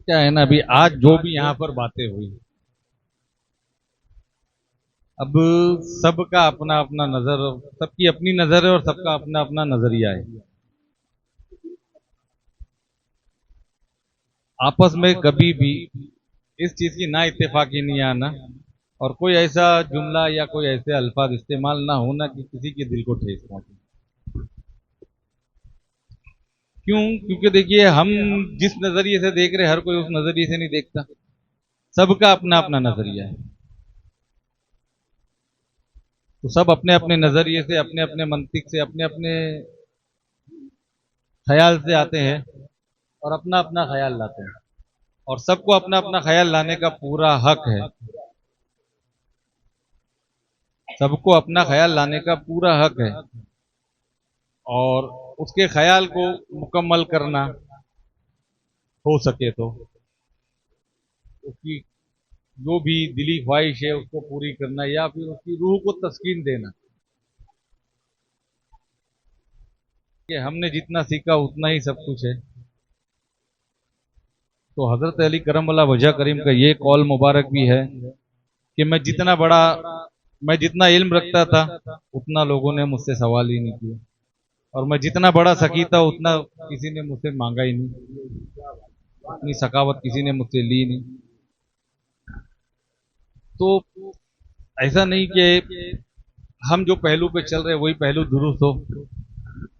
क्या है ना, अभी आज जो भी यहाँ पर बातें हुई, अब सबका अपना अपना नजर, सबकी अपनी नजर है और सबका अपना अपना नजरिया है। आपस में कभी भी इस चीज की ना इत्तेफाकी नहीं आना और कोई ऐसा जुमला या कोई ऐसे अल्फाज इस्तेमाल ना होना कि किसी के दिल को ठेस पहुंचे। क्यों? क्योंकि देखिए, हम जिस नजरिए से देख रहे हैं, हर कोई उस नजरिए से नहीं देखता। सबका अपना अपना नजरिया है। तो सब अपने अपने नजरिए से, अपने अपने मंतिक से, अपने अपने ख्याल से आते हैं और अपना अपना ख्याल लाते हैं। और सबको अपना अपना ख्याल लाने का पूरा हक है। सबको अपना ख्याल लाने का पूरा हक है और उसके ख्याल को मुकम्मल करना हो सके तो उसकी जो भी दिली ख्वाहिश है उसको पूरी करना या फिर उसकी रूह को तस्कीन देना। कि हमने जितना सीखा उतना ही सब कुछ है। तो हजरत अली करम वाला वजह करीम का ये कौल मुबारक भी है कि मैं जितना इल्म रखता था उतना लोगों ने मुझसे सवाल ही नहीं किया और मैं जितना बड़ा सकी था उतना किसी ने मुझसे मांगा ही नहीं, अपनी सखावत किसी ने मुझसे ली नहीं। तो ऐसा नहीं कि हम जो पहलू पे चल रहे हैं वही पहलू दुरुस्त हो।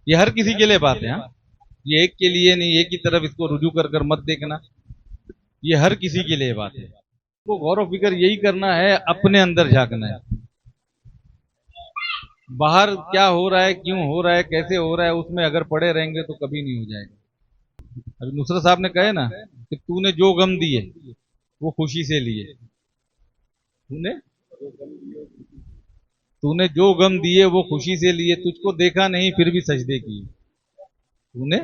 ये हर किसी के लिए बात है। हाँ, ये एक के लिए नहीं, एक की तरफ इसको रुजू कर कर मत देखना। ये हर किसी के लिए बात है। तो गौर व फिक्र यही करना है, अपने अंदर झांकना है। बाहर क्या हो रहा है, क्यों हो रहा है, कैसे हो रहा है, उसमें अगर पड़े रहेंगे तो कभी नहीं हो जाएगा। अभी नुसरत साहब ने कहे ना कि तूने जो गम दिए वो खुशी से लिए। तूने तूने जो गम दिए वो खुशी से लिए, तुझको देखा नहीं फिर भी सजदे किए। तूने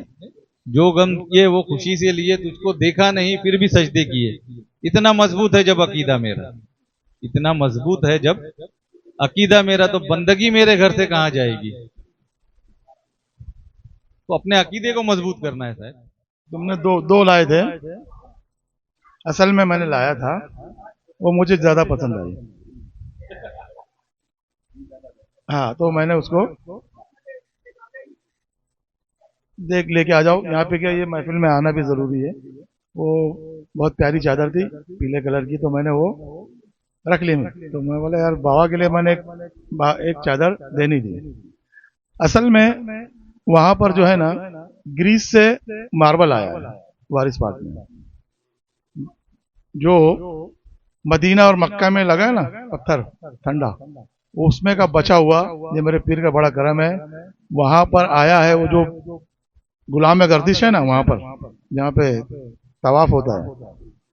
जो गम किए वो खुशी से लिए, तुझको देखा नहीं फिर भी सजदे किए। इतना मजबूत है जब अकीदा मेरा, इतना मजबूत है जब अकीदा मेरा, तो बंदगी मेरे घर से कहां जाएगी। तो अपने अकीदे को मजबूत करना है। शायद तुमने दो दो लाए थे, असल में मैंने लाया था, वो मुझे ज्यादा पसंद आई। हाँ, तो मैंने उसको देख लेके आ जाओ यहाँ पे। क्या ये महफिल में आना भी जरूरी है। वो बहुत प्यारी चादर थी पीले कलर की, तो मैंने वो रख ली। मैं तो मैं बोला यार बाबा के लिए मैंने एक चादर देनी थी। असल में वहां पर जो है ना, ग्रीस से मार्बल आया है वारिस पार्क में, जो मदीना और मक्का में लगा है ना पत्थर ठंडा, उसमें का बचा हुआ। ये मेरे पीर का बड़ा करम है, वहां पर आया है। वो जो गुलाम गर्दिश है ना, वहां पर जहाँ पे तवाफ होता है,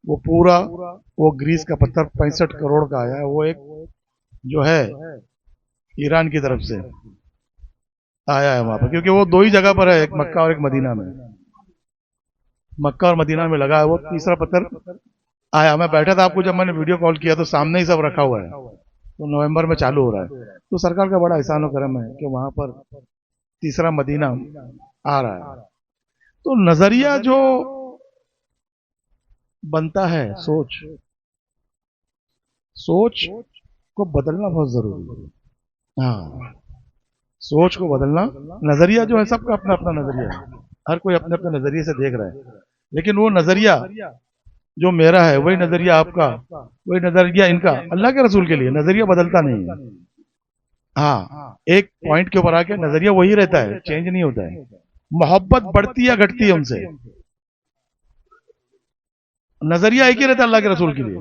वो पूरा वो ग्रीस का पत्थर 65 करोड़ का आया है। वो एक जो है ईरान की तरफ से आया है वहां पर, क्योंकि वो दो ही जगह पर है, एक मक्का और एक मदीना में। मक्का और मदीना में लगा है वो तीसरा पत्थर आया। मैं बैठा था, आपको जब मैंने वीडियो कॉल किया तो सामने ही सब रखा हुआ है। तो नवंबर में चालू हो रहा है। तो सरकार का बड़ा एहसान और करम है कि वहां पर तीसरा मदीना आ रहा है। तो नजरिया जो बनता है, सोच सोच को बदलना बहुत जरूरी है। हाँ, सोच को बदलना। नजरिया जो है सबका अपना अपना नजरिया है, हर कोई अपने अपने नजरिए से देख रहा है। लेकिन वो नजरिया जो मेरा है वही नजरिया आपका, वही नजरिया इनका। अल्लाह के रसूल के लिए नजरिया बदलता नहीं है। हाँ, एक पॉइंट के ऊपर आके नजरिया वही रहता है, चेंज नहीं होता है। मोहब्बत बढ़ती या घटती है उनसे, नजरिया एक ही रहता है अल्लाह के रसूल के लिए।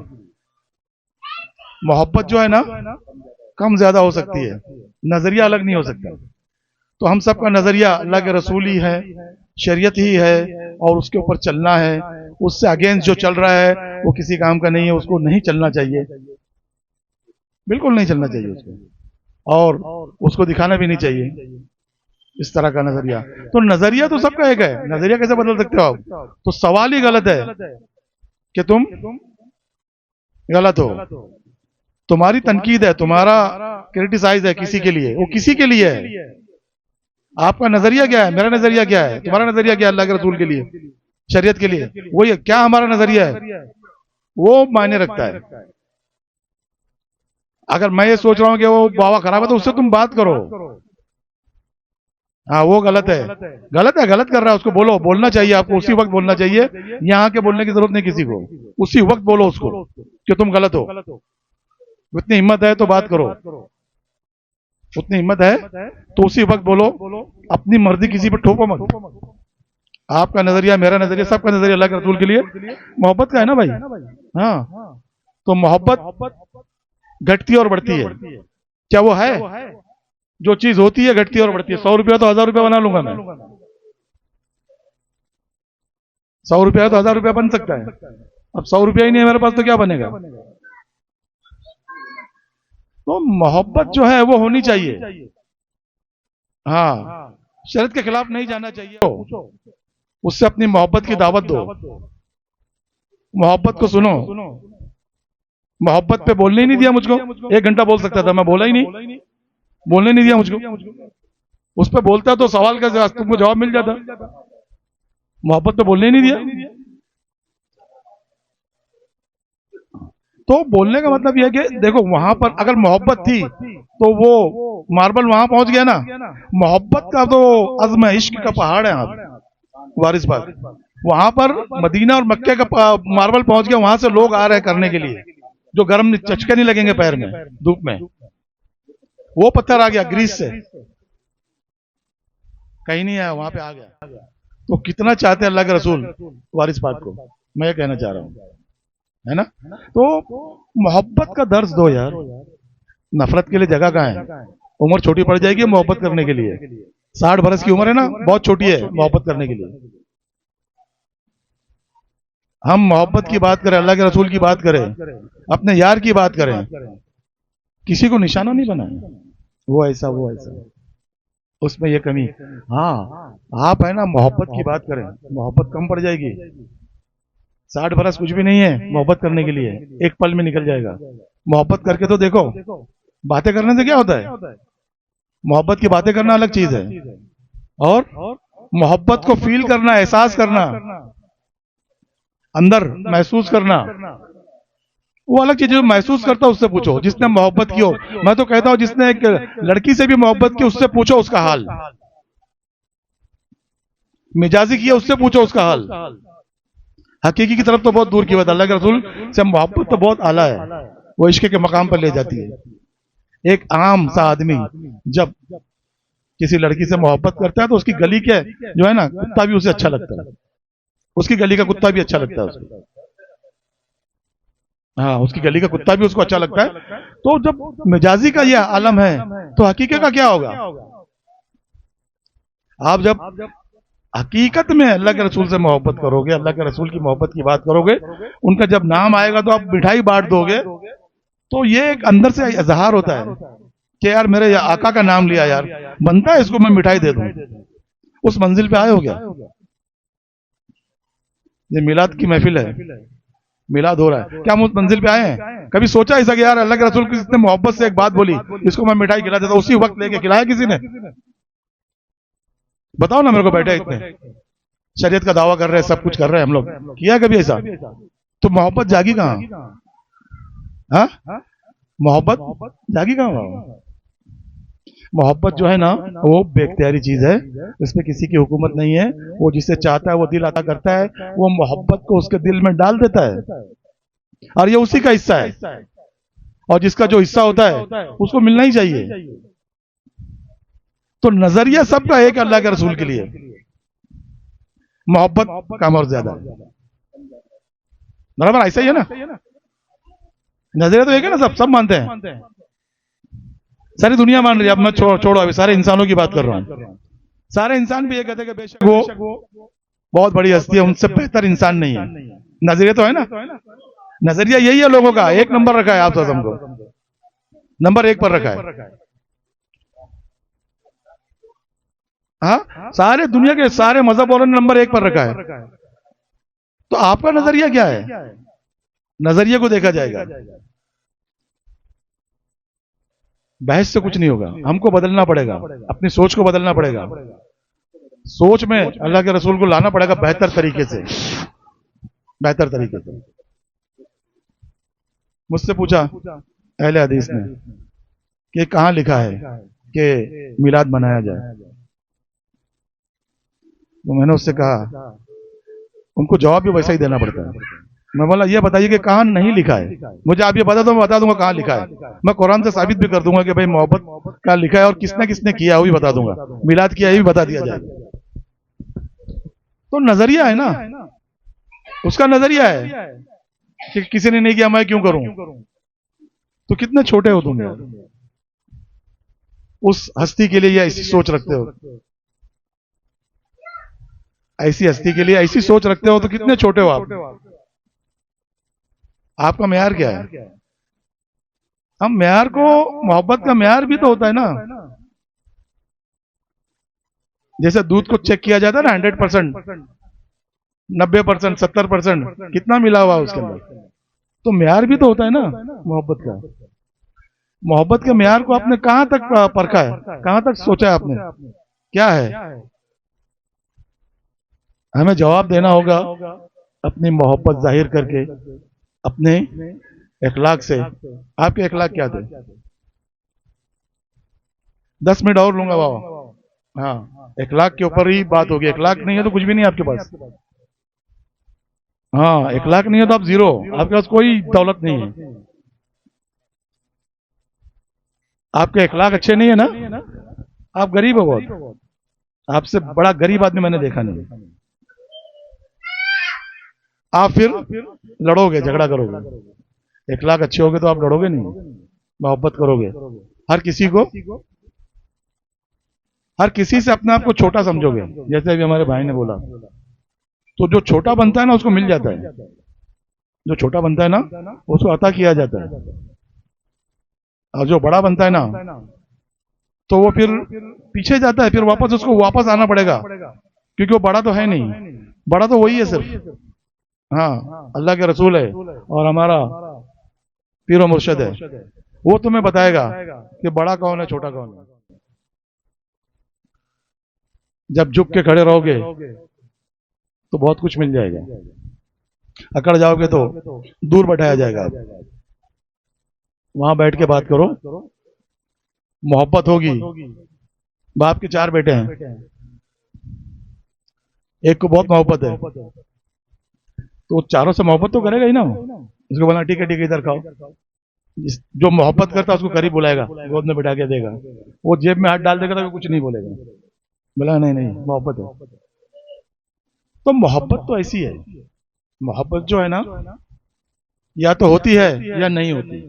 मोहब्बत जो है ना कम ज्यादा हो सकती है, नजरिया अलग नहीं हो सकता। तो हम सबका नजरिया अल्लाह के रसूल ही है, शरीयत ही है और उसके ऊपर चलना है। उससे अगेंस्ट जो चल रहा है वो किसी काम का नहीं है, उसको नहीं चलना चाहिए, बिल्कुल नहीं चलना चाहिए उसको, और उसको दिखाना भी नहीं चाहिए इस तरह का नजरिया। तो नजरिया तो सबका एक है, नजरिया कैसे बदल सकते हो आप? तो सवाल ही गलत है कि तुम गलत हो। तुम्हारी तनकीद है, तुम्हारा क्रिटिसाइज है किसी के लिए, वो किसी के लिए है। आपका नजरिया क्या है, मेरा नजरिया क्या है, तुम्हारा नजरिया क्या है अल्लाह के रसूल के लिए? शरीयत के लिए, वही क्या हमारा नजरिया है वो मायने रखता है। अगर मैं ये सोच रहा हूं कि वो बाबा खराब है तो उससे तुम बात करो, हाँ वो गलत है, गलत है, गलत कर रहा है, उसको बोलो, बोलना चाहिए आपको, उसी वक्त बोलना चाहिए, यहाँ के बोलने की जरूरत नहीं किसी को, उसी वक्त बोलो उसको कि तुम गलत हो। उतनी हिम्मत है तो बात करो, उतनी हिम्मत है तो उसी वक्त बोलो, अपनी मर्जी किसी पर ठोको मत। आपका नजरिया, मेरा नजरिया, सबका नजरिया अल्लाह के रसूल के लिए मोहब्बत का है ना भाई। हाँ, तो मोहब्बत घटती और बढ़ती है, क्या वो है? जो चीज होती है घटती और बढ़ती है। 100 रुपया तो 1000 रुपया बना लूंगा मैं, 100 रुपया तो 1000 रुपया बन सकता है, अब 100 रुपया ही नहीं है मेरे पास तो क्या बनेगा? तो मोहब्बत जो है वो होनी चाहिए। हाँ, शरीयत के खिलाफ नहीं जाना चाहिए, उससे अपनी मोहब्बत की दावत दो, मोहब्बत को सुनो। मोहब्बत पे बोलने ही नहीं दिया मुझको, 1 घंटा बोल सकता था, मैं बोला ही नहीं, बोलने नहीं दिया मुझको। उस पर बोलता तो सवाल का तुमको जवाब मिल जाता, मोहब्बत पे बोलने ही नहीं दिया। तो बोलने का मतलब यह है कि देखो, वहां पर अगर मोहब्बत थी तो वो मार्बल वहां पहुंच गया ना। मोहब्बत का तो अज़्म इश्क का पहाड़ है आप वारिस बाग, वहां पर मदीना और मक्के का मार्बल पहुंच गया, वहां से लोग आ रहे हैं करने के लिए, जो गर्म चचके नहीं लगेंगे पैर में धूप में। वो पत्थर आ गया ग्रीस से, कहीं नहीं आया, वहां पे आ गया। तो कितना चाहते हैं अल्लाह के रसूल वारिस पाक को, मैं ये कहना चाह रहा हूं, है ना। तो मोहब्बत का दर्ज दो यार, नफरत के लिए जगह कहाँ है? उम्र छोटी पड़ जाएगी मोहब्बत करने के लिए, 60 बरस की उम्र है ना, बहुत छोटी है मोहब्बत करने के लिए। हम मोहब्बत की बात करें, अल्लाह के रसूल की बात करें, अपने यार की बात करें, किसी को निशाना नहीं बनाए, वो ऐसा वो ऐसा, उसमें ये कमी। हाँ, आप है ना मोहब्बत की बात करें, मोहब्बत कम पड़ जाएगी। 60 बरस कुछ भी नहीं है मोहब्बत करने के लिए, एक पल में निकल जाएगा। मोहब्बत करके तो देखो, बातें करने से क्या होता है? मोहब्बत की बातें करना अलग चीज है, और मोहब्बत को फील करना, एहसास करना, अंदर महसूस करना, वो अलग चीज है। जो महसूस करता है उससे पूछो, जिसने मोहब्बत की हो। मैं तो कहता हूं जिसने एक लड़की से भी मोहब्बत की उससे पूछो उसका हाल, मिजाजी किया उससे पूछो उसका हाल। हकीकी की तरफ तो बहुत दूर की बात, अल्लाह के रसूल से मोहब्बत तो बहुत आला है, वो इश्क के मकाम पर ले जाती है। एक आम सा आदमी जब किसी लड़की से मोहब्बत करता है तो उसकी गली के जो है ना कुत्ता भी उसे अच्छा लगता है, उसकी गली का कुत्ता भी अच्छा लगता है उसको, हाँ उसकी गली का कुत्ता भी उसको अच्छा लगता है। तो जब मिजाजी का यह आलम है तो हकीकत का क्या होगा? आप जब हकीकत में अल्लाह के रसूल से मोहब्बत करोगे, अल्लाह के रसूल की मोहब्बत की बात करोगे, उनका जब नाम आएगा तो आप मिठाई बांट दोगे, तो ये एक अंदर से इजहार होता है कि यार मेरे आका का नाम लिया, यार बनता है इसको मैं मिठाई दे दूं। उस मंजिल पे आए हो क्या? ये मिलाद की महफिल है, मिलाद हो रहा है, क्या हम उस मंजिल पे आए हैं? कभी सोचा ऐसा कि यार अल्लाह के रसूल की इतने मोहब्बत से एक बात बोली, इसको मैं मिठाई खिला देता, उसी वक्त लेके खिलाया किसी ने? बताओ ना मेरे को, बैठे इतने शरीयत का दावा कर रहे हैं, सब कुछ कर रहे हैं हम लोग, किया कभी ऐसा? तो मोहब्बत जागी कहाँ? हाँ, मोहब्बत जागी कहाँ? मोहब्बत जो है ना वो बेख्तियारी चीज है, इसमें किसी की हुकूमत नहीं है। वो जिसे चाहता है वो दिल अता करता है, वो मोहब्बत को उसके दिल में डाल देता है, और ये उसी का हिस्सा है, और जिसका जो हिस्सा होता है उसको मिलना ही चाहिए। तो नजरिया सबका एक अल्लाह के रसूल के लिए, मोहब्बत कम और ज्यादा है, बराबर ऐसा ही है ना। नजरिया तो एक है ना, सब मानते हैं, सारी दुनिया मान रही है। अब मैं छोड़ो, अभी सारे इंसानों की बात कर रहा हूं। सारे इंसान भी ये कहते हैं कि बेशक वो बहुत बड़ी हस्ती है, उनसे बेहतर इंसान नहीं है। नजरिया तो है ना, नजरिया यही है लोगों का, 1 नंबर रखा है आप सबको, नंबर 1 पर रखा है। हाँ, सारे दुनिया के सारे मजहब वालों ने नंबर 1 पर रखा है। तो आपका नजरिया क्या है? नजरिए को देखा जाएगा, बहस से कुछ नहीं होगा, हमको बदलना पड़ेगा, अपनी सोच को बदलना पड़ेगा। सोच में अल्लाह के रसूल को लाना पड़ेगा बेहतर तरीके से, बेहतर तरीके से। मुझसे पूछा अहले हदीस ने कि कहाँ लिखा है कि मिलाद मनाया जाए, तो मैंने उससे कहा, उनको जवाब भी वैसा ही देना पड़ता है। मैं बोला ये बताइए कि कहाँ नहीं लिखा है, मुझे आप ये बता दो, मैं बता दूंगा कहाँ लिखा है। मैं कुरान से साबित भी कर दूंगा कि भाई मोहब्बत का लिखा है और किसने किसने किया वो भी बता दूंगा, मिलाद किया ये भी बता दिया जाएगा। तो नजरिया है ना, उसका नजरिया है कि किसी ने नहीं किया मैं क्यों करूं। तो कितने छोटे हो तुम यार, उस हस्ती के लिए ये ऐसी सोच रखते हो, ऐसी हस्ती के लिए ऐसी सोच रखते हो, तो कितने छोटे हो आप। आपका म्यार क्या है। हम म्यार को, मोहब्बत का म्यार भी तो होता है ना, जैसे दूध को चेक किया जाता है ना 100%, 90%, 70%, कितना मिला हुआ उसके अंदर, तो म्यार भी तो होता है ना मोहब्बत का। मोहब्बत के म्यार को आपने कहां तक परखा है, कहां तक सोचा है आपने, क्या है। हमें जवाब देना होगा अपनी मोहब्बत जाहिर करके, अपने इखलाक से। आपके इखलाक क्या थे। 10 मिनट और लूंगा बाबा। हाँ, इखलाक के ऊपर ही बात होगी। इखलाक नहीं है तो कुछ भी नहीं आपके पास। हाँ, इखलाक नहीं है तो आप जीरो, आपके पास कोई दौलत नहीं है। आपके इखलाक अच्छे नहीं है ना, आप गरीब हो बहुत। आपसे बड़ा गरीब आदमी मैंने देखा नहीं। आप फिर लड़ोगे, झगड़ा करोगे। इखलाक अच्छे होगे तो आप लड़ोगे नहीं, मोहब्बत करोगे। हर किसी से अपने आप को छोटा समझोगे। जैसे अभी हमारे भाई ने बोला, तो जो छोटा बनता है ना उसको मिल जाता है, जो छोटा बनता है ना उसको अता किया जाता है, और जो बड़ा बनता है ना तो वो फिर पीछे जाता है, फिर वापस उसको वापस आना पड़ेगा, क्योंकि वो बड़ा तो है नहीं, बड़ा तो वही है सिर्फ। हाँ, अल्लाह के रसूल है और हमारा पीर और मुर्शिद है, वो तुम्हें बताएगा कि बड़ा कौन है छोटा कौन है। जब झुक के खड़े रहोगे तो बहुत कुछ मिल जाएगा, अकड़ जाओगे तो दूर बैठाया जाएगा। वहां बैठ के बात करो, मोहब्बत होगी। बाप के 4 बेटे हैं, एक को बहुत मोहब्बत है, तो चारों से मोहब्बत तो करेगा ही ना। उसको बोला ठीक है इधर खाओ। जो मोहब्बत करता है उसको करीब बुलाएगा, गोद में बिठा के देगा, वो जेब में हाथ डाल देगा तो कुछ नहीं बोलेगा, बोला नहीं मोहब्बत है। तो मोहब्बत तो ऐसी है, मोहब्बत जो है ना या तो होती है या नहीं होती।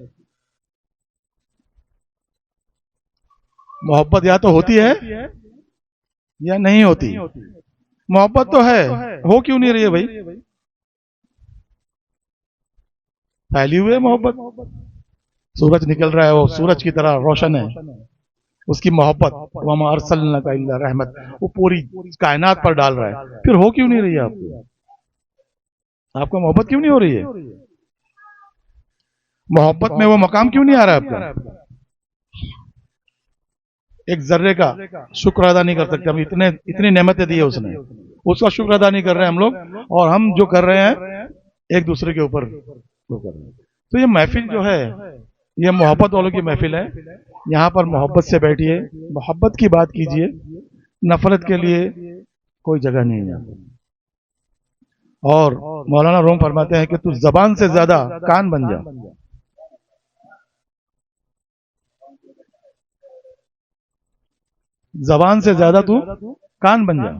मोहब्बत या तो होती है या नहीं होती। मोहब्बत तो है, हो क्यों नहीं रही है भाई। फैली हुई है मोहब्बत। सूरज निकल रहा है, वो सूरज की तरह रोशन है, उसकी मोहब्बत वमा अरसलनाका इल्ला रहमत, वो पूरी कायनात पर डाल रहा है। फिर हो क्यों नहीं रही है आपका मोहब्बत क्यों नहीं हो रही है। मोहब्बत में वो मकाम क्यों नहीं आ रहा है आपका। एक जर्रे का शुक्र अदा नहीं कर सकते हम, इतनी नेमतें दी है उसने, उसका शुक्र अदा नहीं कर रहे हैं हम लोग, और हम जो कर रहे हैं एक दूसरे के ऊपर वो कर रहे हैं। तो ये महफिल जो है ये मोहब्बत वालों की महफिल है। यहाँ पर मोहब्बत से बैठिए, मोहब्बत की बात कीजिए, नफरत के लिए कोई जगह नहीं है। और मौलाना रूम फरमाते हैं कि तू जबान से ज्यादा कान बन जा। जबान से ज्यादा तू कान बन जा।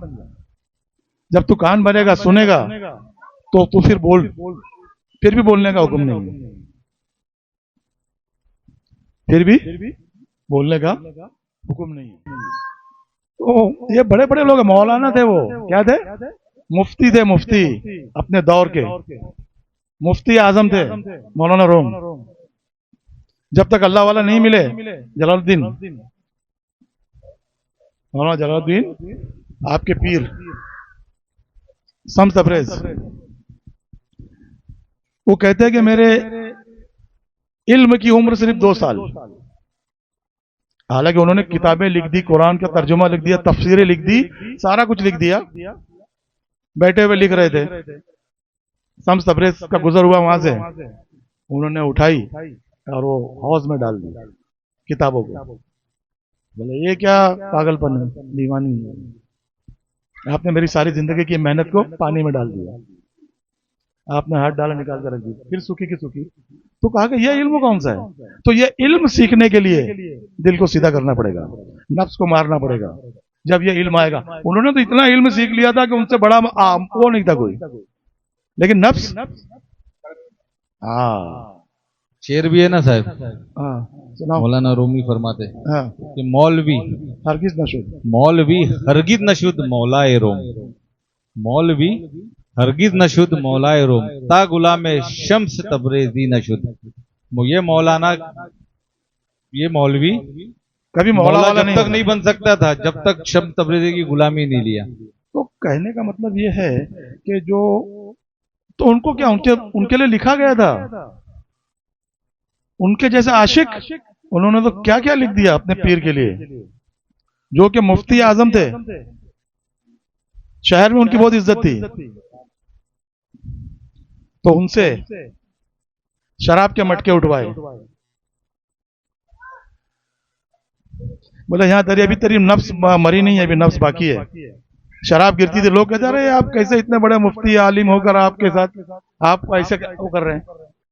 जब तू कान बनेगा, सुनेगा, तो तू फिर बोल, फिर भी बोलने का हुक्म नहीं है, फिर भी बोलने का हुक्म नहीं है। तो ये बड़े बड़े लोग मौलाना थे, वो क्या थे, मुफ्ती थे, मुफ्ती अपने दौर के मुफ्ती आजम थे मौलाना रूम। जब तक अल्लाह वाला नहीं मिले, जलालुद्दीन, मौलाना जलालुद्दीन आपके पीर शम्स तबरेज, वो कहते हैं कि मेरे इल्म की उम्र सिर्फ 2 साल, हालांकि उन्होंने किताबें लिख दी, कुरान का तर्जुमा लिख दिया, तफसीरें लिख दी, सारा कुछ लिख दिया, बैठे हुए लिख रहे थे। शम्स तबरेज का गुजर हुआ वहां से, उन्होंने उठाई और वो हौज में डाल दी किताबों को। बोले ये क्या पागलपन है, दीवानी है, आपने मेरी सारी जिंदगी की मेहनत को पानी में डाल दिया, आपने हाथ डाला निकाल कर रख दिया, फिर सूखी की सूखी। तो कहा कि यह इल्म कौन सा है? तो ये इल्म सीखने के लिए दिल को सीधा करना पड़ेगा, नफ्स को मारना पड़ेगा, जब ये इल्म आएगा। उन्होंने तो इतना इल्म सीख लिया था कि उनसे बड़ा वो नहीं था कोई, लेकिन नफ्स, हाँ शेर भी है ना साहब, हाँ सुनाओ। मौलाना रूमी फरमाते हाँ कि मौलवी हरगिज न शुद्ध, मौलवी हरगिज न शुद्ध मौलाए रोम, मौलवी हरगिज न शुद्ध मौलाए रोम, ता गुलाम शम्स तबरेजी न शुद्ध। ये मौलाना, ये मौलवी कभी मौला मौला वाला जब तक नहीं बन सकता था जब तक शम्स तबरेजी की गुलामी नहीं लिया। तो कहने का मतलब ये है कि जो, तो उनको क्या, उनके लिए लिखा गया था, उनके जैसे आशिक, उन्होंने तो क्या क्या लिख दिया अपने पीर के लिए, जो कि मुफ्ती आजम थे, शहर में उनकी बहुत इज्जत थी। तो उनसे शराब के मटके उठवाए, बोले यहाँ तेरी अभी तेरी नफ्स मरी नहीं है, अभी नफ्स बाकी है। शराब गिरती थी, लोग कहते अरे आप कैसे इतने बड़े मुफ्ती आलिम होकर आपके साथ आप ऐसे वो कर रहे हैं।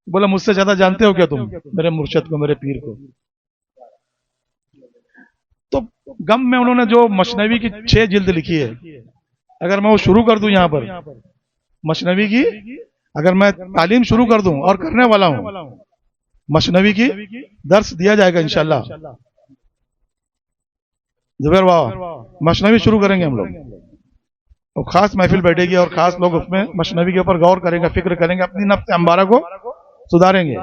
बोला मुझसे ज्यादा जानते हो क्या तुम मेरे मुर्शद को, मेरे पीर को। तो गम में उन्होंने जो मशनवी की 6 जिल्द लिखी है, अगर मैं वो शुरू कर दूं यहाँ पर मशनवी की, अगर मैं तालीम शुरू कर दूं, और करने वाला हूं, मशनवी की दर्स दिया जाएगा इंशाल्लाह। जुबैर बाबा मशनवी शुरू करेंगे हम लोग, और खास महफिल बैठेगी और खास लोग उसमें मशनवी के ऊपर गौर करेंगे, फिक्र करेंगे, अपनी नफ्स अंबारा को सुधारेंगे,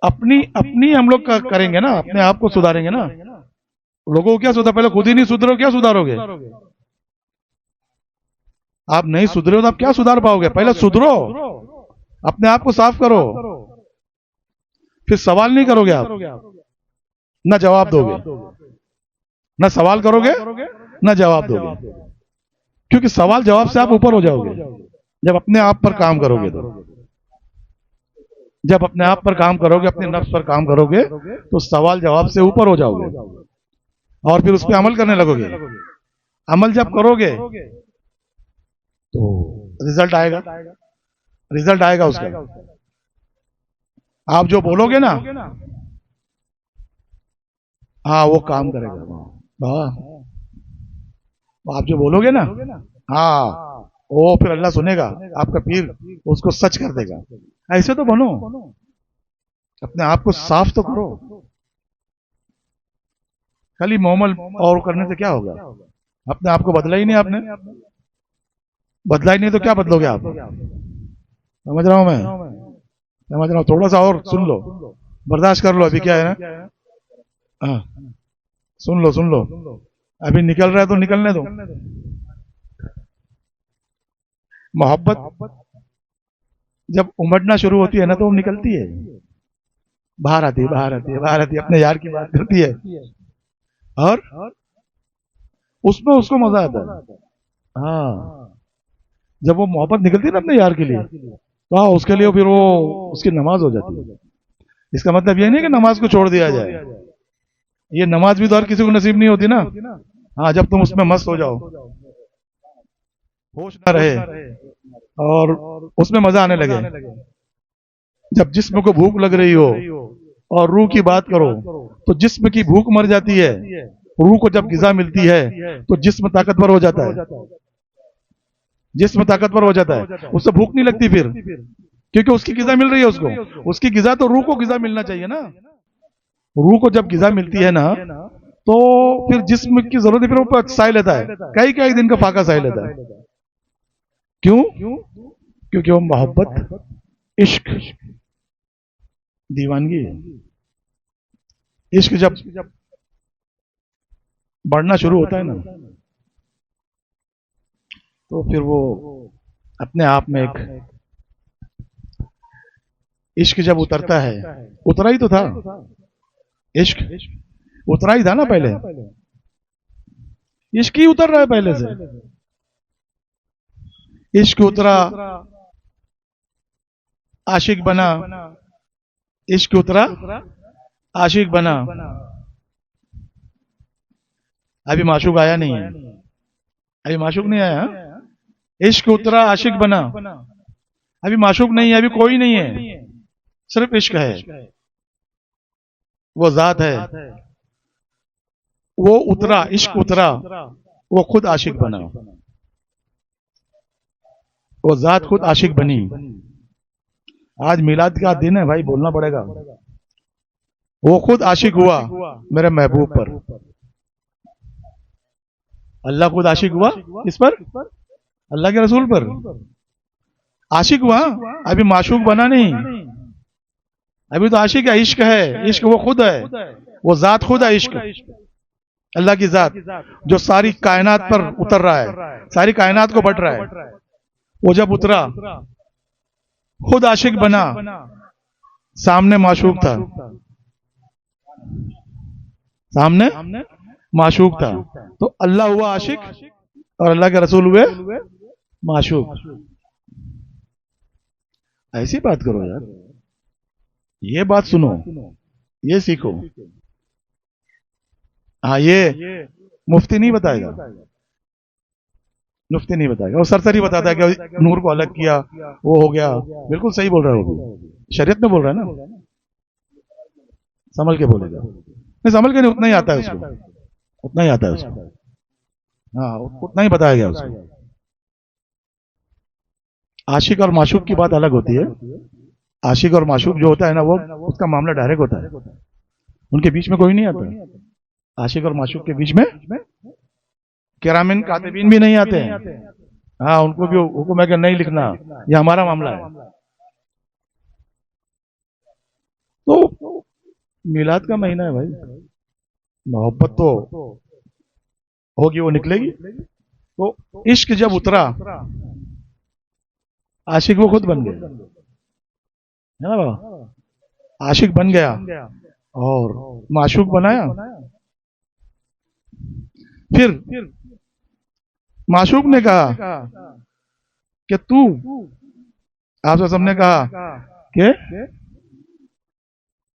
अपनी हम लोग करेंगे ना, अपने आप को सुधारेंगे ना। लोगों को क्या सुधार, पहले खुद ही नहीं सुधरो, क्या सुधारोगे? आप नहीं सुधरे हो तो आप क्या सुधार पाओगे? पहले सुधरो, अपने आप को साफ करो, फिर सवाल नहीं करोगे आप, ना जवाब दोगे, ना सवाल करोगे ना जवाब दोगे, क्योंकि सवाल जवाब से आप ऊपर हो जाओगे जब अपने आप पर काम करोगे। तो जब अपने आप पर काम करोगे, अपने नफ्स पर काम करोगे, तो सवाल जवाब से ऊपर हो जाओगे और फिर उस पर अमल करने लगोगे। अमल जब करोगे तो रिजल्ट आएगा, रिजल्ट आएगा उसका। आप जो बोलोगे ना, हाँ वो काम करेगा। आप जो बोलोगे ना, हाँ वो फिर अल्लाह सुनेगा, आपका पीर उसको सच कर देगा। ऐसे तो बनो, अपने आप को साफ तो करो। खाली मोमल और करने से क्या होगा? अपने आप को बदला ही नहीं आपने, बदला ही नहीं तो क्या बदलोगे आप? समझ रहा हूं मैं, समझ रहा हूं। थोड़ा सा और सुन लो, बर्दाश्त कर लो। अभी क्या है ना, हाँ सुन लो, सुन लो, अभी निकल रहा है तो निकलने दो। मोहब्बत जब उमड़ना शुरू होती है ना, तो वो निकलती है, बाहर आती है, बाहर आती है, बाहर आती है, अपने यार की बात करती है, और उसमें उसको मजा आता है। हाँ, जब वो मोहब्बत निकलती है ना अपने यार के लिए, तो हाँ उसके लिए फिर वो उसकी नमाज हो जाती है। इसका मतलब ये नहीं कि नमाज को छोड़ दिया जाए, ये नमाज भी तो हर किसी को नसीब नहीं होती ना। हाँ, जब तुम उसमें मस्त हो जाओ, होश ना रहे और उसमें मजा आने लगे, जब जिस्म को भूख लग रही हो और रूह की बात करो, तो जिस्म की भूख मर जाती है, रूह को जब गिजा मिलती है तो जिस्म ताकतवर हो जाता है, जिस्म ताकतवर हो जाता है, उससे भूख नहीं लगती फिर, क्योंकि उसकी गिजा मिल रही है उसको। उसकी गिजा तो रूह को गिजा मिलना चाहिए ना। रूह को जब गिजा मिलती है ना, तो फिर जिस्म की जरूरत फिर वो साय लेता है, कई कई दिन का फाका साय लेता है। क्यों? क्योंकि वो मोहब्बत, इश्क, दीवानगी है। इश्क जब बढ़ना शुरू होता है ना, तो फिर वो अपने आप में एक इश्क जब उतरता है, उतरा ही तो था इश्क, उतरा ही था ना पहले, इश्क ही उतर रहा है पहले से। इश्क उतरा, आशिक बना, इश्क उतरा, आशिक बना। अभी माशूक आया नहीं है, अभी माशूक नहीं आया। इश्क उतरा, आशिक बना, अभी माशूक नहीं है, अभी कोई नहीं है, सिर्फ इश्क है, वो जात है। वो उतरा, इश्क उतरा, वो खुद आशिक बना, वो जात खुद आशिक बनी। आज मिलाद का दिन है भाई, बोलना पड़ेगा। वो खुद आशिक हुआ मेरे महबूब पर। अल्लाह खुद आशिक हुआ किस पर? अल्लाह के रसूल पर आशिक हुआ। अभी माशूक बना नहीं, अभी तो आशिक है, इश्क है। इश्क वो खुद है, वो जात खुद है। इश्क अल्लाह की जात जो सारी कायनात पर उतर रहा है, सारी कायनात को बट रहा है। वो जब उतरा खुद आशिक बना, सामने माशूक था, सामने माशूक था। तो अल्लाह हुआ आशिक और अल्लाह के रसूल हुए माशूक। ऐसी बात करो यार, ये बात सुनो, ये सीखो। हाँ, ये मुफ्ती नहीं बताएगा, मुफ्ती नहीं बताएगा। वो सरसरी बताता है कि नूर को अलग किया, वो हो गया। बिल्कुल सही बोल रहा है, वो भी शरीयत में बोल रहा है ना, संभल के बोलेगा। नहीं, संभल के नहीं, उतना ही आता है उसको, उतना ही आता है उसको। हाँ, उतना ही बताया गया उसको। आशिक और माशूक की बात अलग होती है। आशिक और माशूक जो होता है ना, वो उसका मामला डायरेक्ट होता है, उनके बीच में कोई नहीं आता। आशिक और माशूक के बीच में किरामिन कातिबीन भी नहीं आते हैं। हाँ, उनको भी हुक्म है कि नहीं लिखना, ये हमारा मामला है। तो मिलाद का महीना है भाई, मोहब्बत तो होगी, वो निकलेगी। तो इश्क जब उतरा, आशिक वो खुद बन गए, है ना बाबा? आशिक बन गया और माशूक बनाया। फिर माशूक ने कहा कि तू, आप सबने कहा कि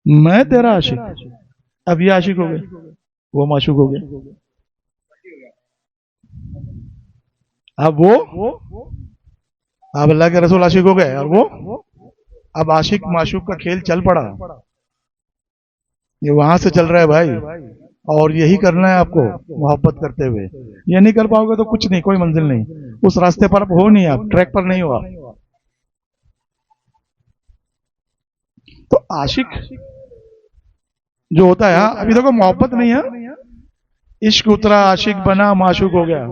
मैं तेरा आशिक। अब ये आशिक हो गए, वो माशूक हो गए। अब अब अल्लाह के रसूल आशिक हो गए, और वो अब आशिक माशूक का खेल चल पड़ा। ये वहां से चल रहा है भाई, और यही करना है आपको मोहब्बत करते हुए। ये नहीं कर पाओगे तो कुछ नहीं, कोई मंजिल नहीं, उस रास्ते पर हो नहीं, आप ट्रैक पर नहीं हुआ। तो आशिक जो होता है, अभी देखो मोहब्बत नहीं है, इश्क उतरा, आशिक बना, माशूक हो गया।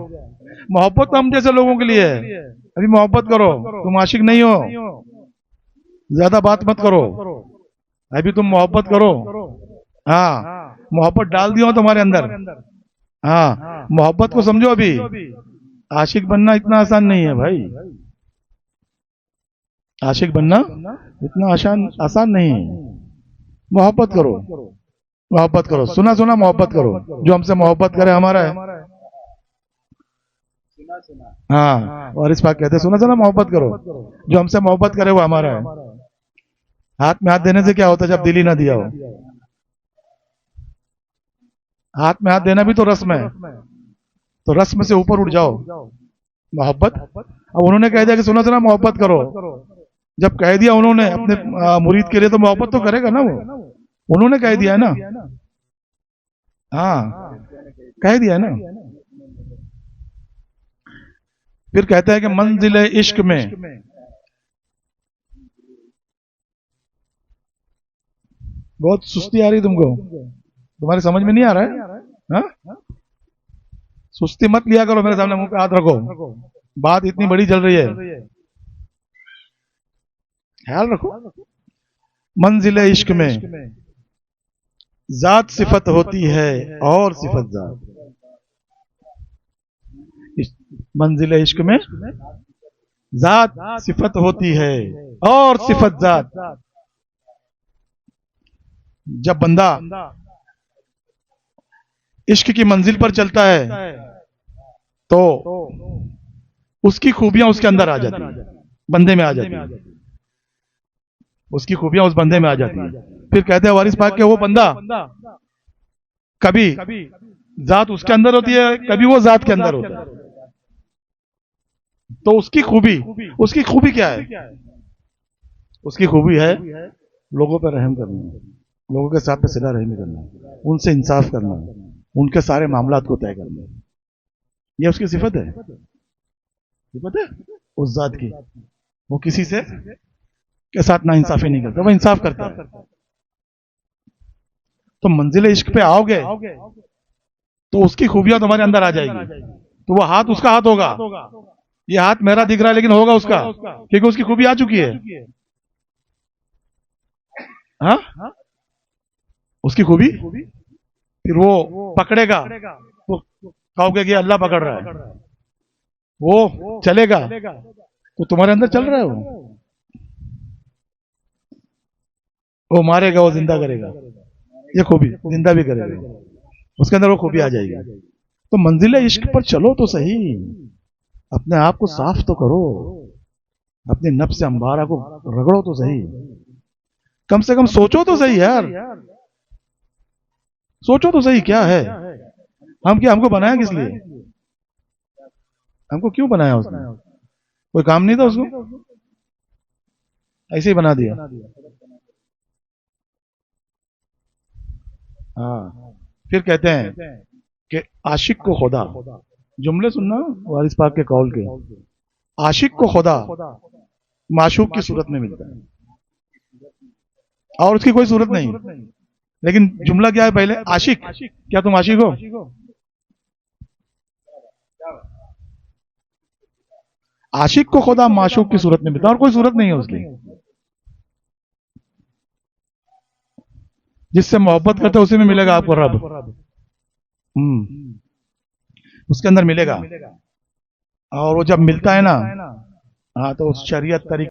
मोहब्बत तो हम जैसे लोगों के लिए है। अभी मोहब्बत करो, तुम आशिक नहीं हो, ज्यादा बात मत करो, अभी तुम मोहब्बत करो। हाँ, मोहब्बत डाल दिया तुम्हारे अंदर। हाँ, मोहब्बत को समझो। अभी आशिक बनना इतना आसान नहीं है भाई, आशिक बनना इतना आसान नहीं है। मोहब्बत करो, मोहब्बत करो, सुना सुना मोहब्बत करो। जो हमसे मोहब्बत करे हमारा है। हाँ, और इस बात कहते सुना सुना मोहब्बत करो, जो हमसे मोहब्बत करे वो हमारा है। हाथ में हाथ देने से क्या होता है जब दिल ही ना दिया हो? हाथ में हाथ देना भी तो रस्म है, तो रस्म से ऊपर उठ जाओ। मोहब्बत, अब उन्होंने कह दिया कि सुना सुना मोहब्बत करो। जब कह दिया उन्होंने अपने मुरीद के लिए, तो मोहब्बत तो करेगा ना वो, उन्होंने कह दिया है ना। हाँ, कह दिया है ना। फिर कहता है कि मंजिल इश्क में बहुत सुस्ती आ रही तुमको, तुम्हारे समझ में नहीं आ रहा है? हाँ? सुस्ती मत लिया करो, मेरे सामने मुंह पे हाथ रखो, बात इतनी बड़ी चल रही है, ख्याल रखो। मंजिल इश्क में जात सिफत होती है और सिफत जात। मंजिल इश्क में जात सिफत होती है और सिफत जात। जब बंदा इश्क की मंजिल पर चलता है तो उसकी खूबियां उसके अंदर आ जाती है, बंदे में आ जाती है, उसकी खूबियां उस बंदे में आ जाती है। फिर कहते हैं वारिस पाक के वो बंदा कभी जात उसके अंदर होती है, कभी वो जात के अंदर होता है। तो उसकी खूबी क्या है? उसकी खूबी है लोगों पर रहम करना, लोगों के साथ में सिला रहमी करना, उनसे इंसाफ करना, उनके सारे मामलात को तय करना। यह उसकी सिफत है, सिफत है उस जात की। वो किसी से के साथ ना इंसाफी नहीं करता, वो इंसाफ करता है। तो मंजिल इश्क पे आओगे तो उसकी खूबियां तुम्हारे अंदर आ जाएगी। तो वो हाथ उसका हाथ होगा, ये हाथ मेरा दिख रहा है लेकिन होगा उसका, क्योंकि उसकी खूबी आ चुकी है। हाँ, उसकी खूबी। फिर वो पकड़ेगा तो कहोगे कि अल्लाह पकड़ रहा है। वो चलेगा तो तुम्हारे अंदर चल रहा है। वो मारेगा, वो जिंदा करेगा, ये खूबी, जिंदा भी करेगा, उसके अंदर वो खूबी आ जाएगी। तो मंजिल इश्क पर चलो तो सही, अपने आप को साफ तो करो, अपने नफ्स अंबारा को रगड़ो तो सही, कम से कम सोचो तो सही यार, सोचो तो सही क्या है। हमको बनाया किस लिए? हमको क्यों बनाया उसने? कोई काम नहीं था उसको, ऐसे ही बना दिया। हाँ, फिर कहते हैं कि आशिक को खुदा, जुमले सुनना वारिस पाक के कौल के, आशिक को खुदा माशूक की सूरत में मिलता है और उसकी कोई सूरत नहीं। लेकिन जुमला क्या है पहले? आशिक। क्या तुम आशिक हो? आशिक को खुदा माशूक की सूरत में मिलता है और कोई सूरत नहीं है उसकी। जिससे मोहब्बत करते उसी में मिलेगा आपको रब। उसके अंदर मिलेगा। और वो जब मिलता है ना, हाँ, तो शरीयत तरीका